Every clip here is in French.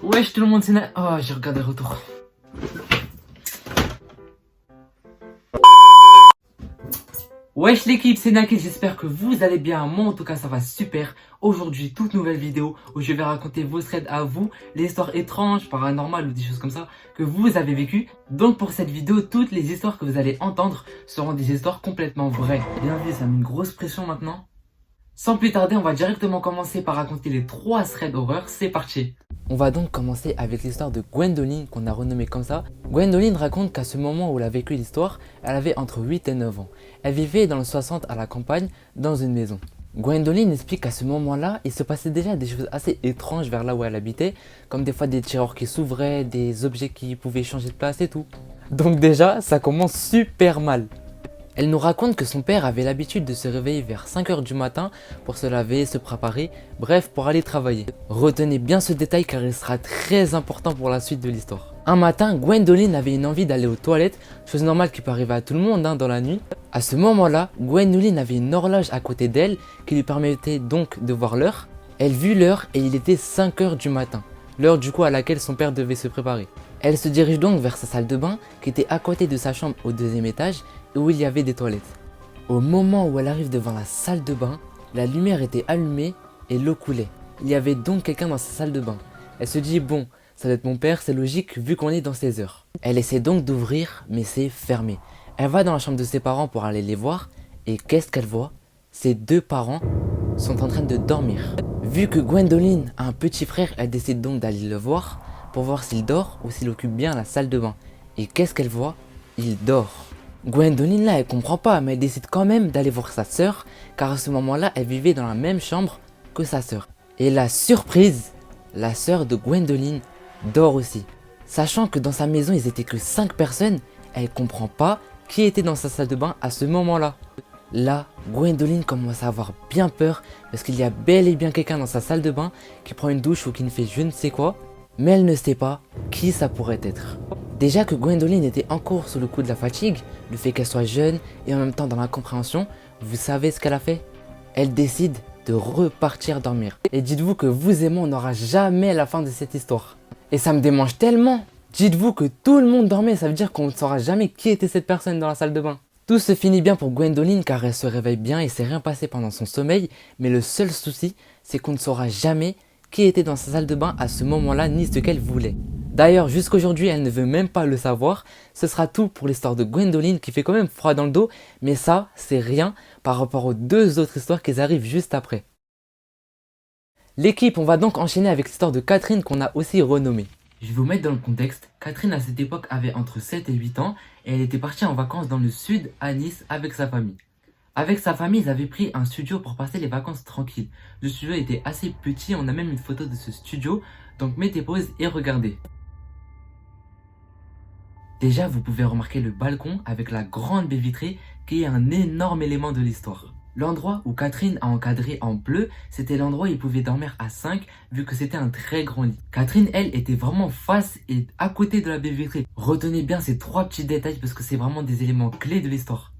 Wesh tout le monde, c'est Oh, j'ai regardé le retour. Wesh l'équipe, c'est Naked, j'espère que vous allez bien. Moi en tout cas ça va super. Aujourd'hui, toute nouvelle vidéo où je vais raconter vos threads à vous, les histoires étranges, paranormales ou des choses comme ça que vous avez vécues. Donc pour cette vidéo, toutes les histoires que vous allez entendre seront des histoires complètement vraies. Bien vu, ça met une grosse pression maintenant. Sans plus tarder, on va directement commencer par raconter les 3 threads horreurs, c'est parti. On va donc commencer avec l'histoire de Gwendoline, qu'on a renommée comme ça. Gwendoline raconte qu'à ce moment où elle a vécu l'histoire, elle avait entre 8 et 9 ans. Elle vivait dans le 60 à la campagne, dans une maison. Gwendoline explique qu'à ce moment-là, il se passait déjà des choses assez étranges vers là où elle habitait, comme des fois des tiroirs qui s'ouvraient, des objets qui pouvaient changer de place et tout. Donc déjà, ça commence super mal. Elle nous raconte que son père avait l'habitude de se réveiller vers 5 h du matin pour se laver, se préparer, bref pour aller travailler. Retenez bien ce détail car il sera très important pour la suite de l'histoire. Un matin, Gwendoline avait une envie d'aller aux toilettes, chose normale qui peut arriver à tout le monde dans la nuit. À ce moment-là, Gwendoline avait une horloge à côté d'elle qui lui permettait donc de voir l'heure. Elle vit l'heure et il était 5 h du matin, l'heure du coup à laquelle son père devait se préparer. Elle se dirige donc vers sa salle de bain qui était à côté de sa chambre au 2e étage et où il y avait des toilettes. Au moment où elle arrive devant la salle de bain, la lumière était allumée et l'eau coulait. Il y avait donc quelqu'un dans sa salle de bain. Elle se dit bon, ça doit être mon père, c'est logique vu qu'on est dans ces heures. Elle essaie donc d'ouvrir mais c'est fermé. Elle va dans la chambre de ses parents pour aller les voir et qu'est-ce qu'elle voit? Ses 2 parents sont en train de dormir. Vu que Gwendoline a un petit frère, elle décide donc d'aller le voir pour voir s'il dort ou s'il occupe bien la salle de bain. Et qu'est-ce qu'elle voit? Il dort. Gwendoline là elle comprend pas mais elle décide quand même d'aller voir sa sœur car à ce moment là elle vivait dans la même chambre que sa sœur. Et la surprise, la sœur de Gwendoline dort aussi. Sachant que dans sa maison ils étaient que 5 personnes, elle comprend pas qui était dans sa salle de bain à ce moment là. Là, Gwendoline commence à avoir bien peur parce qu'il y a bel et bien quelqu'un dans sa salle de bain qui prend une douche ou qui ne fait je ne sais quoi, mais elle ne sait pas qui ça pourrait être. Déjà que Gwendoline était encore sous le coup de la fatigue, le fait qu'elle soit jeune et en même temps dans l'incompréhension, vous savez ce qu'elle a fait? Elle décide de repartir dormir. Et dites-vous que vous et moi on n'aura jamais la fin de cette histoire. Et ça me démange tellement. Dites-vous que tout le monde dormait, ça veut dire qu'on ne saura jamais qui était cette personne dans la salle de bain. Tout se finit bien pour Gwendoline car elle se réveille bien et s'est rien passé pendant son sommeil, mais le seul souci c'est qu'on ne saura jamais qui était dans sa salle de bain à ce moment-là ni ce qu'elle voulait. D'ailleurs, jusqu'aujourd'hui, elle ne veut même pas le savoir. Ce sera tout pour l'histoire de Gwendoline qui fait quand même froid dans le dos, mais ça, c'est rien par rapport aux 2 autres histoires qui arrivent juste après. L'équipe, on va donc enchaîner avec l'histoire de Catherine qu'on a aussi renommée. Je vais vous mettre dans le contexte. Catherine à cette époque avait entre 7 et 8 ans et elle était partie en vacances dans le sud à Nice avec sa famille. Avec sa famille, ils avaient pris un studio pour passer les vacances tranquilles. Le studio était assez petit, on a même une photo de ce studio, donc mettez pause et regardez. Déjà, vous pouvez remarquer le balcon avec la grande baie vitrée qui est un énorme élément de l'histoire. L'endroit où Catherine a encadré en bleu, c'était l'endroit où il pouvait dormir à 5 vu que c'était un très grand lit. Catherine, elle, était vraiment face et à côté de la baie vitrée. Retenez bien ces 3 petits détails parce que c'est vraiment des éléments clés de l'histoire.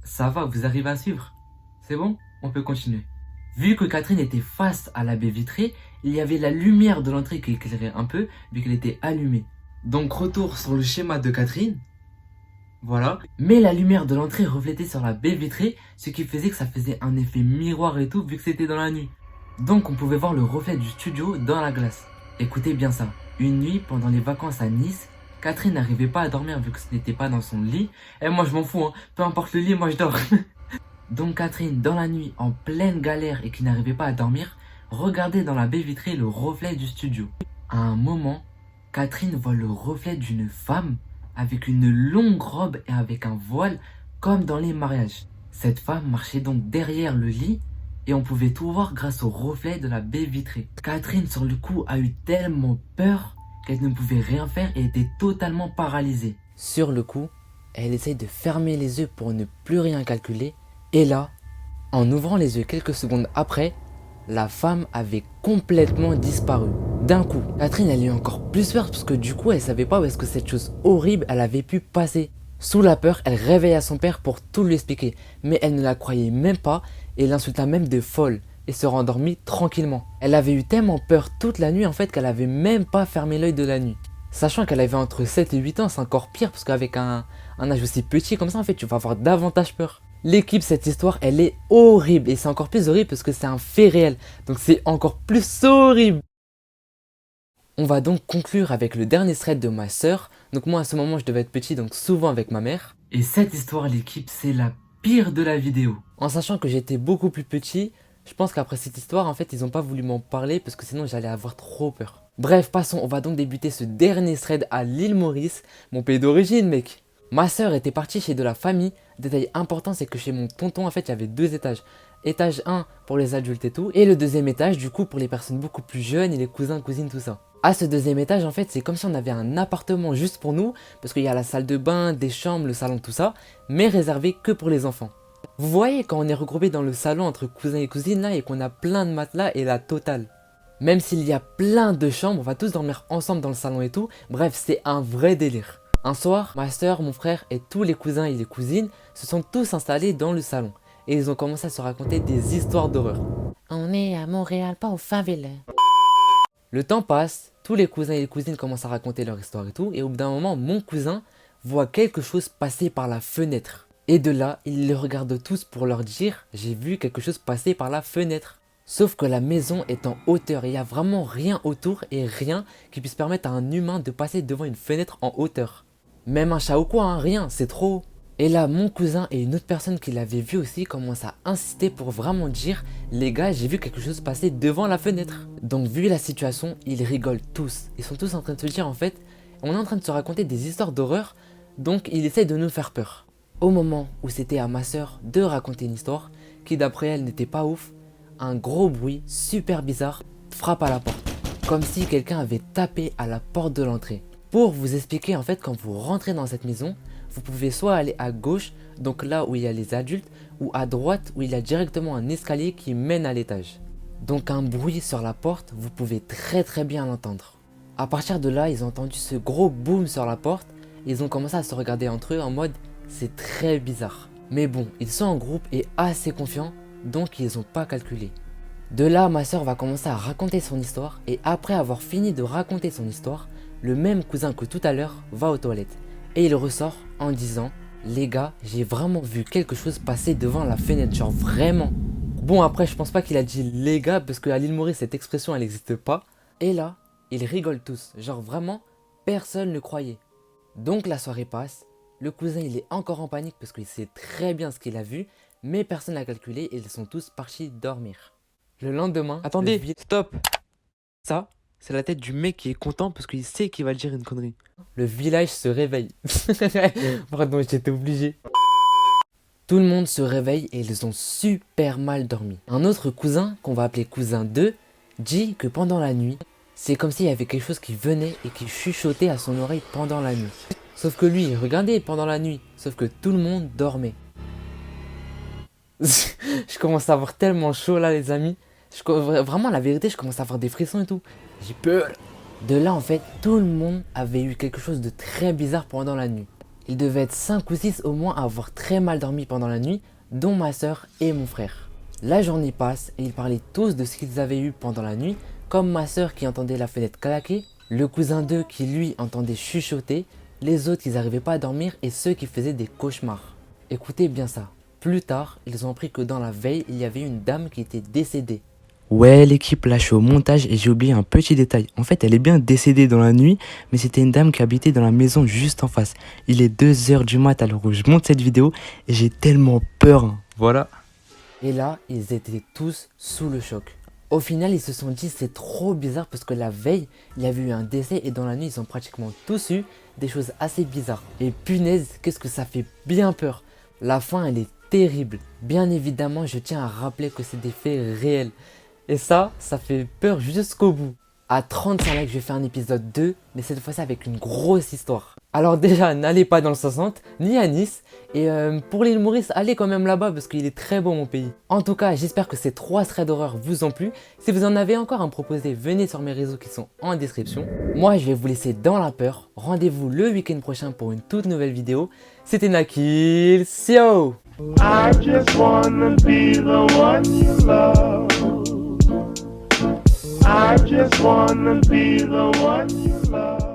Ça va, vous arrivez à suivre? C'est bon? On peut continuer. Vu que Catherine était face à la baie vitrée, il y avait la lumière de l'entrée qui éclairait un peu vu qu'elle était allumée. Donc retour sur le schéma de Catherine, voilà. Mais la lumière de l'entrée reflétait sur la baie vitrée, ce qui faisait que ça faisait un effet miroir et tout vu que c'était dans la nuit. Donc on pouvait voir le reflet du studio dans la glace. Écoutez bien ça, une nuit pendant les vacances à Nice, Catherine n'arrivait pas à dormir vu que ce n'était pas dans son lit. Et moi je m'en fous, hein. Peu importe le lit, moi je dors. Donc Catherine, dans la nuit, en pleine galère et qui n'arrivait pas à dormir, regardait dans la baie vitrée le reflet du studio. À un moment, Catherine voit le reflet d'une femme avec une longue robe et avec un voile comme dans les mariages. Cette femme marchait donc derrière le lit et on pouvait tout voir grâce au reflet de la baie vitrée. Catherine sur le coup a eu tellement peur qu'elle ne pouvait rien faire et était totalement paralysée. Sur le coup, elle essaye de fermer les yeux pour ne plus rien calculer et là, en ouvrant les yeux quelques secondes après, la femme avait complètement disparu. D'un coup, Catherine elle a eu encore plus peur parce que du coup elle savait pas où est-ce que cette chose horrible elle avait pu passer. Sous la peur, elle réveilla son père pour tout lui expliquer, mais elle ne la croyait même pas et l'insulta même de folle. et se rendormit tranquillement. Elle avait eu tellement peur toute la nuit en fait qu'elle avait même pas fermé l'œil de la nuit. Sachant qu'elle avait entre 7 et 8 ans, c'est encore pire parce qu'avec un âge aussi petit comme ça en fait tu vas avoir davantage peur. L'équipe, cette histoire elle est horrible et c'est encore plus horrible parce que c'est un fait réel. Donc c'est encore plus horrible. On va donc conclure avec le dernier thread de ma soeur. Donc moi à ce moment je devais être petit donc souvent avec ma mère. Et cette histoire l'équipe c'est la pire de la vidéo. En sachant que j'étais beaucoup plus petit, je pense qu'après cette histoire en fait ils ont pas voulu m'en parler parce que sinon j'allais avoir trop peur. Bref passons, on va donc débuter ce dernier thread à l'île Maurice, mon pays d'origine mec. Ma soeur était partie chez de la famille. Détail important c'est que chez mon tonton en fait il y avait 2 étages. Étage 1 pour les adultes et tout, et le deuxième étage du coup pour les personnes beaucoup plus jeunes et les cousins, cousines, tout ça. À ce deuxième étage en fait c'est comme si on avait un appartement juste pour nous, parce qu'il y a la salle de bain, des chambres, le salon, tout ça, mais réservé que pour les enfants. Vous voyez quand on est regroupé dans le salon entre cousins et cousines là et qu'on a plein de matelas et la totale. Même s'il y a plein de chambres, on va tous dormir ensemble dans le salon et tout, bref c'est un vrai délire. Un soir, ma soeur, mon frère et tous les cousins et les cousines se sont tous installés dans le salon. Et ils ont commencé à se raconter des histoires d'horreur. On est à Montréal, pas au favela. Le temps passe, tous les cousins et les cousines commencent à raconter leur histoire et tout. Et au bout d'un moment, mon cousin voit quelque chose passer par la fenêtre. Et de là, il les regarde tous pour leur dire « J'ai vu quelque chose passer par la fenêtre ». Sauf que la maison est en hauteur, il n'y a vraiment rien autour et rien qui puisse permettre à un humain de passer devant une fenêtre en hauteur. Même un chat ou quoi, hein, rien, c'est trop haut. Et là, mon cousin et une autre personne qui l'avait vu aussi commencent à insister pour vraiment dire « Les gars, j'ai vu quelque chose passer devant la fenêtre ». Donc vu la situation, ils rigolent tous. Ils sont tous en train de se dire en fait, on est en train de se raconter des histoires d'horreur, donc ils essayent de nous faire peur. Au moment où c'était à ma soeur de raconter une histoire, qui d'après elle n'était pas ouf, un gros bruit super bizarre frappe à la porte. Comme si quelqu'un avait tapé à la porte de l'entrée. Pour vous expliquer en fait, quand vous rentrez dans cette maison, vous pouvez soit aller à gauche, donc là où il y a les adultes, ou à droite où il y a directement un escalier qui mène à l'étage. Donc un bruit sur la porte, vous pouvez très bien l'entendre. À partir de là, ils ont entendu ce gros boom sur la porte, et ils ont commencé à se regarder entre eux en mode c'est très bizarre. Mais bon, ils sont en groupe et assez confiants, donc ils n'ont pas calculé. De là, ma soeur va commencer à raconter son histoire, et après avoir fini de raconter son histoire, le même cousin que tout à l'heure va aux toilettes. Et il ressort en disant « Les gars, j'ai vraiment vu quelque chose passer devant la fenêtre, genre vraiment ». Bon après je pense pas qu'il a dit « les gars » parce qu'à l'île Maurice cette expression elle n'existe pas. Et là, ils rigolent tous, genre vraiment personne ne croyait. Donc la soirée passe, le cousin il est encore en panique parce qu'il sait très bien ce qu'il a vu, mais personne n'a calculé et ils sont tous partis dormir. Le lendemain... Attendez, stop. Ça, c'est la tête du mec qui est content parce qu'il sait qu'il va dire une connerie. Le village se réveille. Pardon, j'étais obligé. Tout le monde se réveille et ils ont super mal dormi. Un autre cousin, qu'on va appeler cousin 2, dit que pendant la nuit, c'est comme s'il y avait quelque chose qui venait et qui chuchotait à son oreille pendant la nuit. Sauf que lui, il regardait pendant la nuit, sauf que tout le monde dormait. Je commence à avoir tellement chaud là les amis. Vraiment la vérité, je commence à avoir des frissons et tout. J'ai peur. De là en fait, tout le monde avait eu quelque chose de très bizarre pendant la nuit. Il devait être 5 ou 6 au moins à avoir très mal dormi pendant la nuit, dont ma soeur et mon frère. La journée passe et ils parlaient tous de ce qu'ils avaient eu pendant la nuit, comme ma soeur qui entendait la fenêtre claquer, le cousin 2 qui lui entendait chuchoter, les autres qui n'arrivaient pas à dormir et ceux qui faisaient des cauchemars. Écoutez bien ça. Plus tard, ils ont appris que dans la veille, il y avait une dame qui était décédée. Ouais l'équipe, là je suis au montage et j'ai oublié un petit détail. En fait elle est bien décédée dans la nuit, mais c'était une dame qui habitait dans la maison juste en face. Il est 2 h du mat à l'heure où je monte cette vidéo et j'ai tellement peur, hein. Voilà. Et là, ils étaient tous sous le choc. Au final, ils se sont dit c'est trop bizarre parce que la veille, il y avait eu un décès et dans la nuit, ils ont pratiquement tous eu des choses assez bizarres. Et punaise, qu'est-ce que ça fait bien peur. La fin, elle est terrible. Bien évidemment, je tiens à rappeler que c'est des faits réels. Et ça fait peur jusqu'au bout. À 35 likes, je vais faire un épisode 2, mais cette fois-ci avec une grosse histoire. Alors déjà, n'allez pas dans le 60, ni à Nice. Et pour l'île Maurice, allez quand même là-bas parce qu'il est très beau mon pays. En tout cas, j'espère que ces 3 threads d'horreur vous ont plu. Si vous en avez encore à me proposer, venez sur mes réseaux qui sont en description. Moi, je vais vous laisser dans la peur. Rendez-vous le week-end prochain pour une toute nouvelle vidéo. C'était Nakil, ciao! I just wanna be the one you love. I just wanna be the one you love.